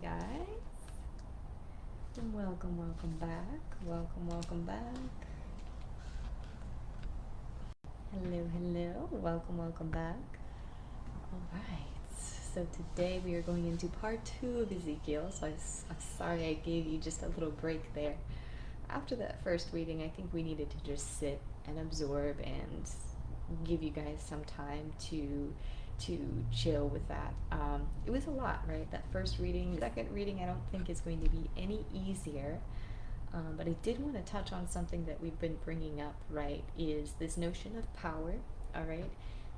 guys, and welcome back. Welcome back. Hello, welcome back. Alright, so today we are going into part 2 of Ezekiel, so I'm sorry I gave you just a little break there. After that first reading, I think we needed to just sit and absorb and give you guys some time to chill with that. It was a lot, right? That first reading. Second reading, I don't think is going to be any easier. But I did want to touch on something that we've been bringing up, right? Is this notion of power, all right?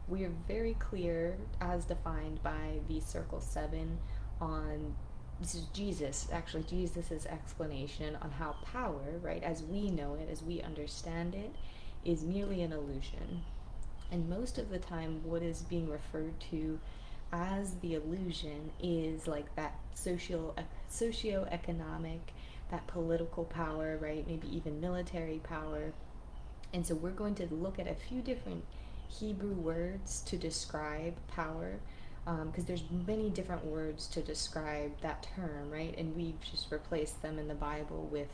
We are very clear, as defined by the Circle 7, on this is Jesus's explanation on how power, right, as we know it, as we understand it, is merely an illusion. And most of the time, what is being referred to as the illusion is like that socio-economic, that political power, right? Maybe even military power. And so we're going to look at a few different Hebrew words to describe power, because there's many different words to describe that term, right? And we've just replaced them in the Bible with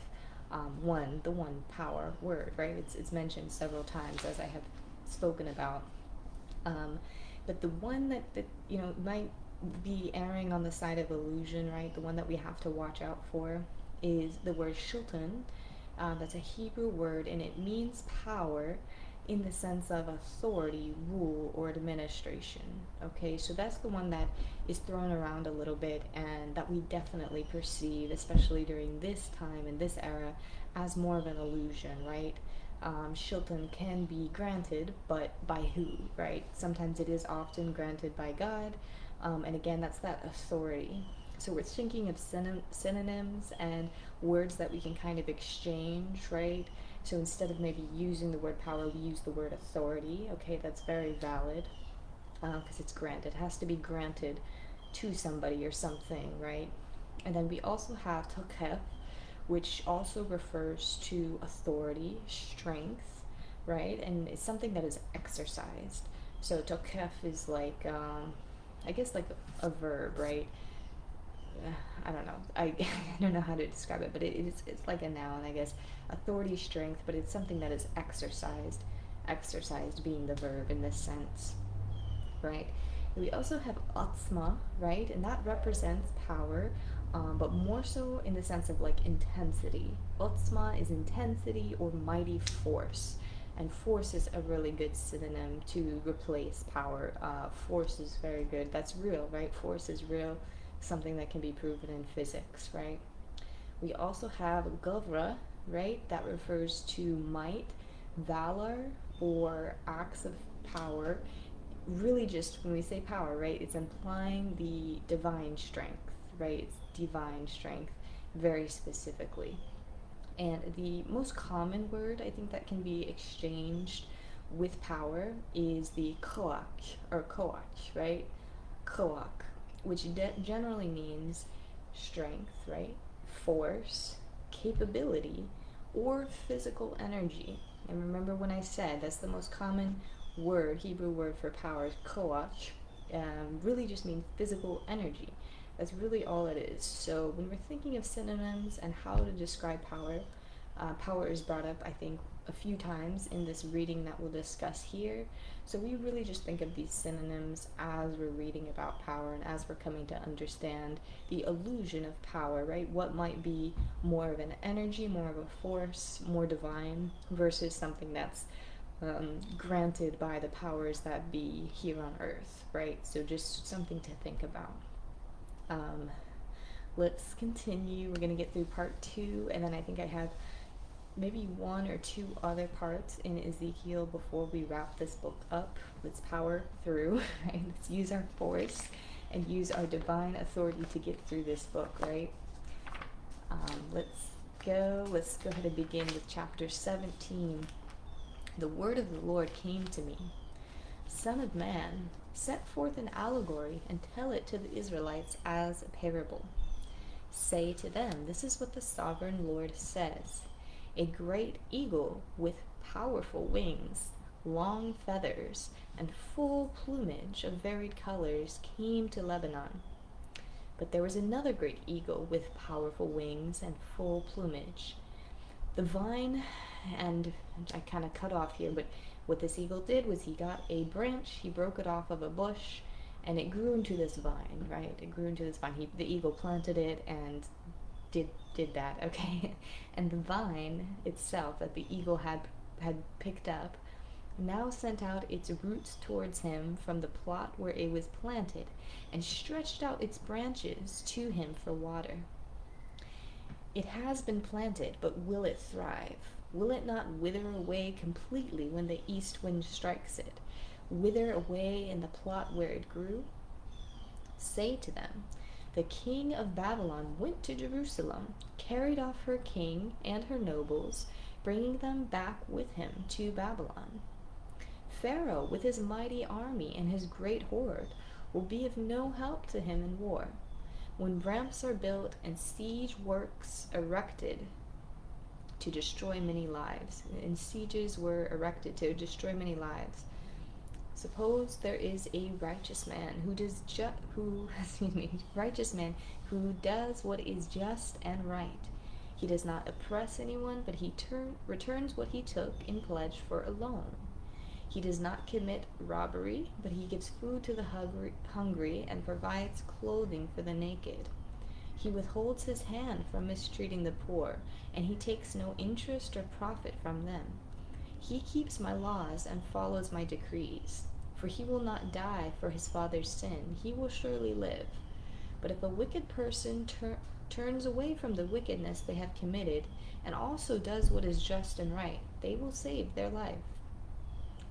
the one power word, right? It's mentioned several times, as I have spoken about. But the one that might be erring on the side of illusion, right? The one that we have to watch out for is the word shultan. That's a Hebrew word, and it means power in the sense of authority, rule, or administration. Okay, so that's the one that is thrown around a little bit, and that we definitely perceive, especially during this time and this era, as more of an illusion, right? Shilton can be granted, but by who, right? Sometimes it is often granted by God, and again, that's that authority. So we're thinking of synonyms and words that we can kind of exchange, right? So instead of maybe using the word power, we use the word authority. Okay, that's very valid, because it's granted. It has to be granted to somebody or something, right? And then we also have tokef, which also refers to authority, strength, right? And it's something that is exercised. So tokef is like, I guess like a verb, right? I don't know. I don't know how to describe it, but it's like a noun, I guess. Authority, strength, but it's something that is exercised. Exercised being the verb in this sense, right? We also have atzma, right? And that represents power, but more so in the sense of like intensity. Atzma is intensity or mighty force. And force is a really good synonym to replace power. Force is very good. That's real, right? Force is real, something that can be proven in physics, right? We also have gavra, right? That refers to might, valor, or acts of power. Really, just when we say power, right, it's implying the divine strength, right? It's divine strength very specifically. And the most common word I think that can be exchanged with power is the koach, or koach, right? Koach, which generally means strength, right? Force, capability, or physical energy. And remember when I said that's the most common word, Hebrew word for power, is koach, really just means physical energy. That's really all it is. So when we're thinking of synonyms and how to describe power, power is brought up, I think, a few times in this reading that we'll discuss here. So we really just think of these synonyms as we're reading about power and as we're coming to understand the illusion of power, right? What might be more of an energy, more of a force, more divine, versus something that's granted by the powers that be here on earth, right? So just something to think about. Um, let's continue. We're going to get through part 2, and then I think I have maybe 1 or 2 other parts in Ezekiel before we wrap this book up. Let's power through, right? Let's use our force and use our divine authority to get through this book, right? Let's go ahead and begin with chapter 17. The word of the Lord came to me. Son of man, set forth an allegory and tell it to the Israelites as a parable. Say to them, this is what the sovereign Lord says. A great eagle with powerful wings, long feathers, and full plumage of varied colors came to Lebanon. But there was another great eagle with powerful wings and full plumage. The vine, and I kind of cut off here, but what this eagle did was he got a branch, he broke it off of a bush, and it grew into this vine, right? It grew into this vine. The eagle planted it and did that, okay? And the vine itself that the eagle had picked up now sent out its roots towards him from the plot where it was planted, and stretched out its branches to him for water. It has been planted, but will it thrive? Will it not wither away completely when the east wind strikes it? Wither away in the plot where it grew? Say to them, the king of Babylon went to Jerusalem, carried off her king and her nobles, bringing them back with him to Babylon. Pharaoh, with his mighty army and his great horde, will be of no help to him in war. When ramps are built and siege works erected to destroy many lives, and sieges were erected to destroy many lives. Suppose there is a righteous man righteous man who does what is just and right. He does not oppress anyone, but he returns what he took in pledge for a loan. He does not commit robbery, but he gives food to the hungry and provides clothing for the naked. He withholds his hand from mistreating the poor, and he takes no interest or profit from them. He keeps my laws and follows my decrees, for he will not die for his father's sin. He will surely live. But if a wicked person turns away from the wickedness they have committed, and also does what is just and right, they will save their life.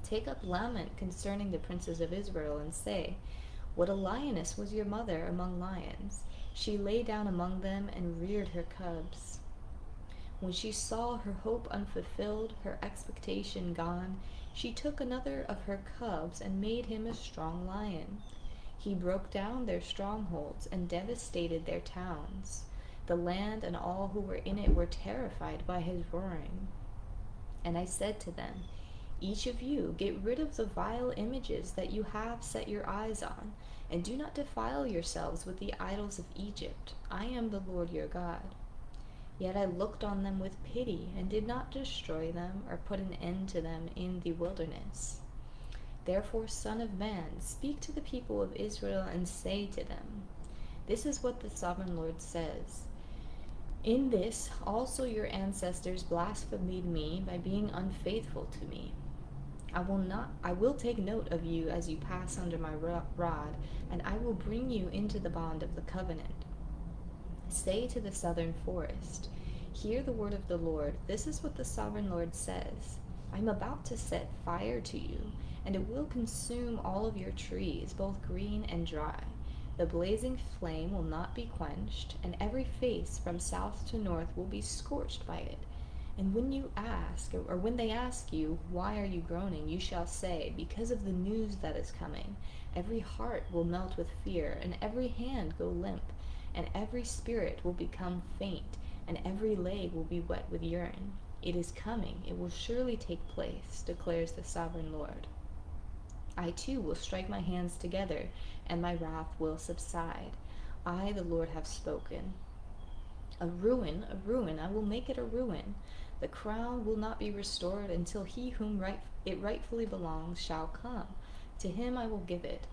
Take up lament concerning the princes of Israel, and say, what a lioness was your mother among lions! She lay down among them and reared her cubs. When she saw her hope unfulfilled, her expectation gone, she took another of her cubs and made him a strong lion. He broke down their strongholds and devastated their towns. The land and all who were in it were terrified by his roaring. And I said to them, each of you get rid of the vile images that you have set your eyes on, and do not defile yourselves with the idols of Egypt. I am the Lord your God. Yet I looked on them with pity, and did not destroy them or put an end to them in the wilderness. Therefore, Son of Man, speak to the people of Israel and say to them, this is what the Sovereign Lord says. In this also your ancestors blasphemed me by being unfaithful to me. I will take note of you as you pass under my rod, and I will bring you into the bond of the covenant. Say to the southern forest, hear the word of the Lord. This is what the Sovereign Lord says. I am about to set fire to you, and it will consume all of your trees, both green and dry. The blazing flame will not be quenched, and every face from south to north will be scorched by it. And when they ask you, why are you groaning, you shall say, because of the news that is coming. Every heart will melt with fear, and every hand go limp, and every spirit will become faint, and every leg will be wet with urine. It is coming, it will surely take place, declares the Sovereign Lord. I too will strike my hands together, and my wrath will subside. I, the Lord, have spoken. A ruin, I will make it a ruin. The crown will not be restored until he whom it rightfully belongs shall come. To him I will give it.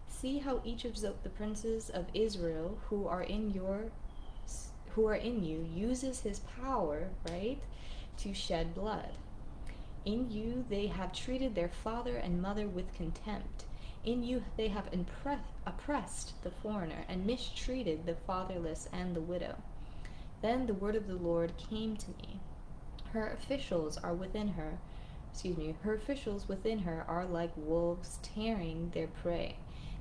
See how each of the princes of Israel who are in you uses his power, right, to shed blood. In you they have treated their father and mother with contempt. In you they have oppressed the foreigner and mistreated the fatherless and the widow. Then the word of the Lord came to me. Her officials within her are like wolves tearing their prey.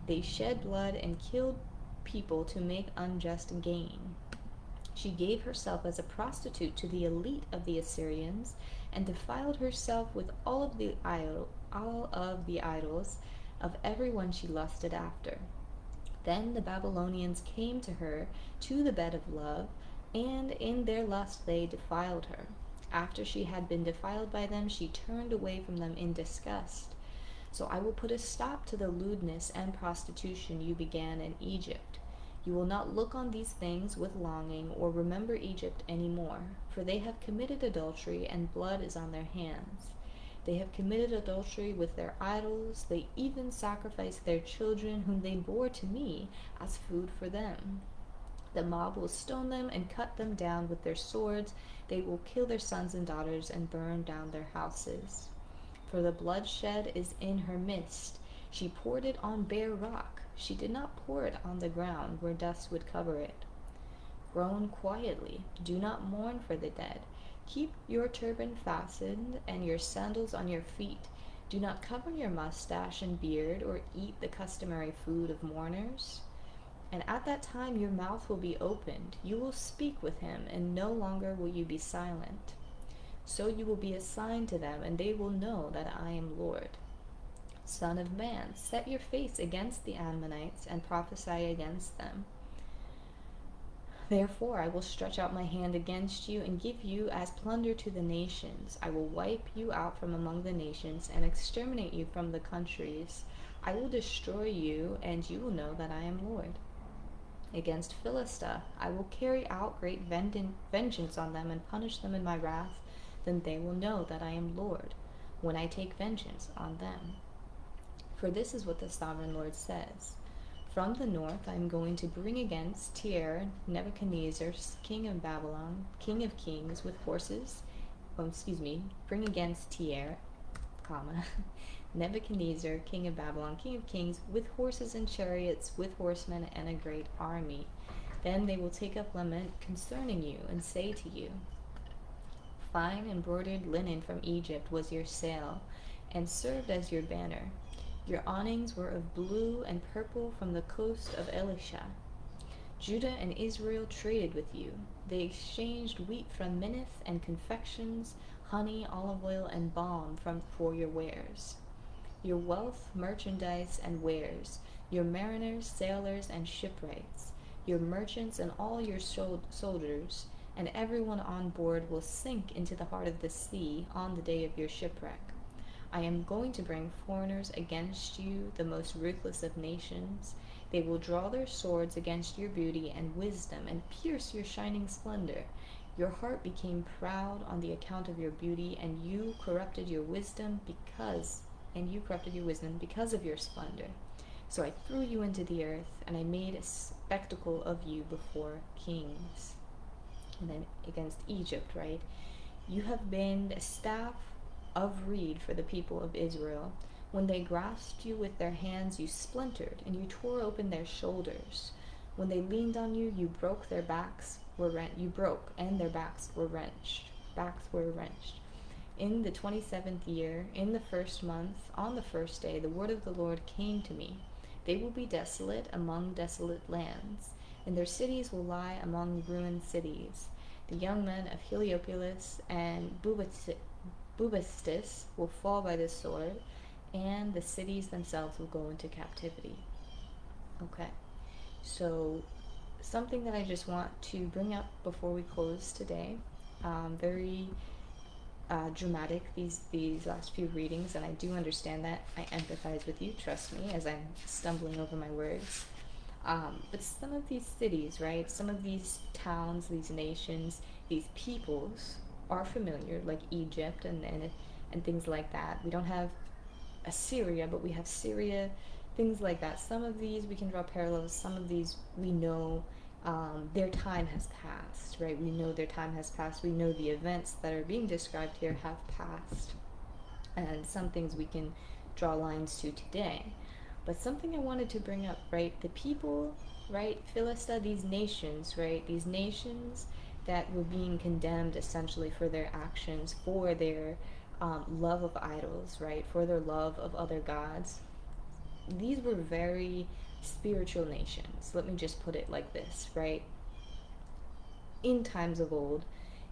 They shed blood and killed people to make unjust gain. She gave herself as a prostitute to the elite of the Assyrians, and defiled herself with all of the idols of everyone she lusted after. Then the Babylonians came to her to the bed of love, and in their lust they defiled her. After she had been defiled by them, she turned away from them in disgust. So I will put a stop to the lewdness and prostitution you began in Egypt. You will not look on these things with longing or remember Egypt any more, for they have committed adultery, and blood is on their hands. They have committed adultery with their idols. They even sacrificed their children, whom they bore to me, as food for them. The mob will stone them and cut them down with their swords. They will kill their sons and daughters and burn down their houses. For the bloodshed is in her midst. She poured it on bare rock. She did not pour it on the ground where dust would cover it. Groan quietly. Do not mourn for the dead. Keep your turban fastened and your sandals on your feet. Do not cover your mustache and beard or eat the customary food of mourners. And at that time your mouth will be opened. You will speak with him, and no longer will you be silent. So you will be a sign to them, and they will know that I am Lord. Son of man, set your face against the Ammonites and prophesy against them. Therefore I will stretch out my hand against you and give you as plunder to the nations. I will wipe you out from among the nations and exterminate you from the countries. I will destroy you, and you will know that I am Lord. Against Philistia I will carry out great vengeance on them and punish them in my wrath. Then they will know that I am Lord, when I take vengeance on them. For this is what the sovereign Lord says. From the north I am going to bring against Tyre Nebuchadnezzar, king of Babylon, king of kings, with horses. Bring against Tyre, Nebuchadnezzar, king of Babylon, king of kings, with horses and chariots, with horsemen and a great army. Then they will take up lament concerning you, and say to you, fine embroidered linen from Egypt was your sail, and served as your banner. Your awnings were of blue and purple from the coast of Elisha. Judah and Israel traded with you. They exchanged wheat from Minnith and confections, honey, olive oil, and balm for your wares. Your wealth, merchandise, and wares, your mariners, sailors, and shipwrights, your merchants, and all your soldiers, and everyone on board will sink into the heart of the sea on the day of your shipwreck. I am going to bring foreigners against you, the most ruthless of nations. They will draw their swords against your beauty and wisdom, and pierce your shining splendor. Your heart became proud on the account of your beauty, and you corrupted your wisdom because of your splendor. So I threw you into the earth, and I made a spectacle of you before kings. And then against Egypt, right? You have been a staff of reed for the people of Israel. When they grasped you with their hands, you splintered, and you tore open their shoulders. When they leaned on you, you broke, and their backs were wrenched. In the 27th year, in the first month, on the first day, the word of the Lord came to me. They will be desolate among desolate lands, and their cities will lie among ruined cities. The young men of Heliopolis and Bubastis will fall by the sword, and the cities themselves will go into captivity. Okay, so something that I just want to bring up before we close today. Very dramatic, these last few readings, and I do understand that. I empathize with you, trust me, as I'm stumbling over my words. But some of these cities, right, some of these towns, these nations, these peoples are familiar, like Egypt and things like that. We don't have Assyria, but we have Syria, things like that. Some of these we can draw parallels. Some of these we know their time has passed, right? We know their time has passed. We know the events that are being described here have passed. And some things we can draw lines to today. But something I wanted to bring up, right? The people, right? Philistia, these nations, right? These nations that were being condemned essentially for their actions, for their love of idols, right? For their love of other gods. These were very spiritual nations. Let me just put it like this, right? In times of old,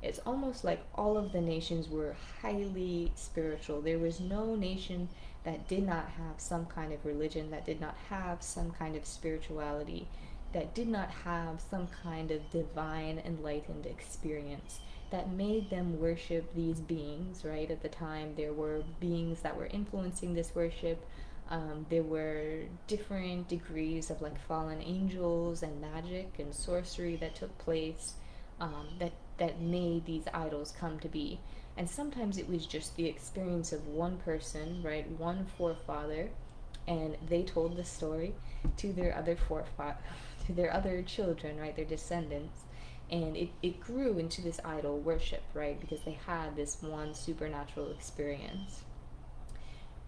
it's almost like all of the nations were highly spiritual. There was no nation that did not have some kind of religion, that did not have some kind of spirituality, that did not have some kind of divine enlightened experience that made them worship these beings, right? At the time, there were beings that were influencing this worship. There were different degrees of like fallen angels and magic and sorcery that took place, that made these idols come to be. And sometimes it was just the experience of one person, right, one forefather, and they told the story to their other forefather, to their other children, right, their descendants, and it grew into this idol worship, right, because they had this one supernatural experience.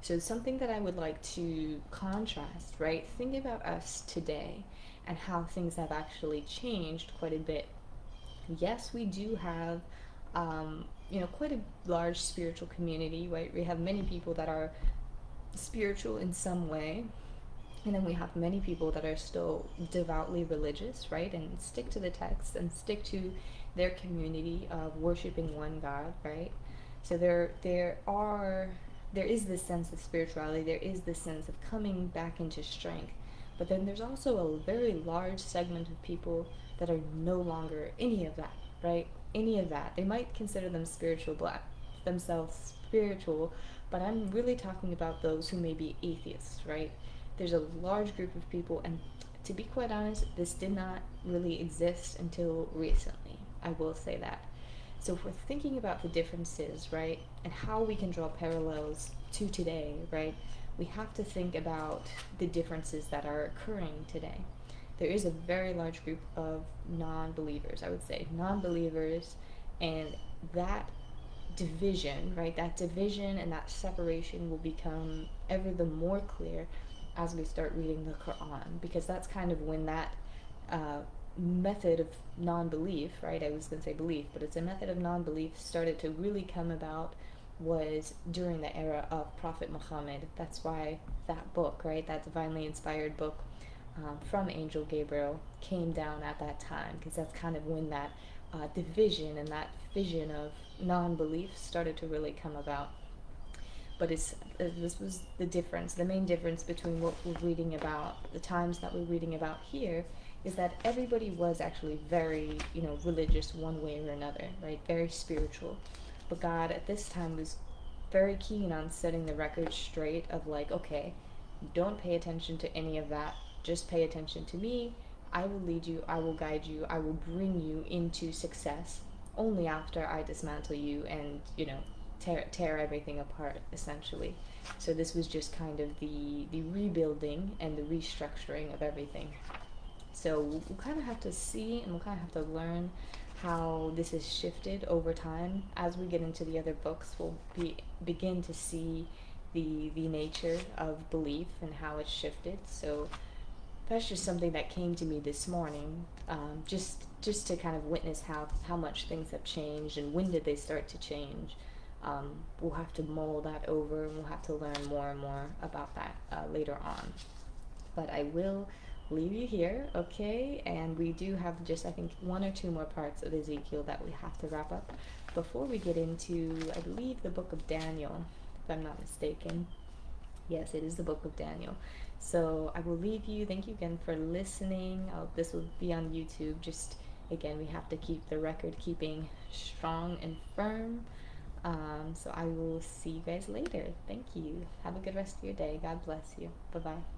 So something that I would like to contrast, right? Think about us today and how things have actually changed quite a bit. Yes, we do have, quite a large spiritual community, right? We have many people that are spiritual in some way, and then we have many people that are still devoutly religious, right? And stick to the text and stick to their community of worshiping one God, right? So there is this sense of spirituality, there is this sense of coming back into strength. But then there's also a very large segment of people that are no longer any of that, right? Any of that. They might consider themselves spiritual, but I'm really talking about those who may be atheists, right? There's a large group of people, and to be quite honest, this did not really exist until recently. I will say that. So if we're thinking about the differences, right, and how we can draw parallels to today, right, we have to think about the differences that are occurring today. There is a very large group of non believers, I would say, non believers, and that division, right, that division and that separation will become ever the more clear as we start reading the Quran, because that's kind of when that uh, method of non-belief, right? I was going to say belief, but it's a method of non-belief started to really come about was during the era of Prophet Muhammad. That's why that book, right, that divinely inspired book from Angel Gabriel came down at that time, because that's kind of when that division and that vision of non-belief started to really come about. But this was the difference. The main difference between what we're reading about, the times that we're reading about here, is that everybody was actually very, religious one way or another, right? Very spiritual. But God at this time was very keen on setting the record straight of like, okay, don't pay attention to any of that. Just pay attention to me. I will lead you. I will guide you. I will bring you into success only after I dismantle you and, tear everything apart, essentially. So this was just kind of the rebuilding and the restructuring of everything. So we'll kind of have to see and we'll kind of have to learn how this has shifted over time. As we get into the other books, begin to see the nature of belief and how it's shifted. So that's just something that came to me this morning, just to kind of witness how much things have changed and when did they start to change. We'll have to mull that over and we'll have to learn more and more about that later on. But I will leave you here, okay? And we do have just, I think, one or two more parts of Ezekiel that we have to wrap up before we get into, I believe, the book of Daniel, if I'm not mistaken. Yes, it is the book of Daniel. So I will leave you. Thank you again for listening. This will be on YouTube. Just, again, we have to keep the record keeping strong and firm. So I will see you guys later. Thank you. Have a good rest of your day. God bless you. Bye bye.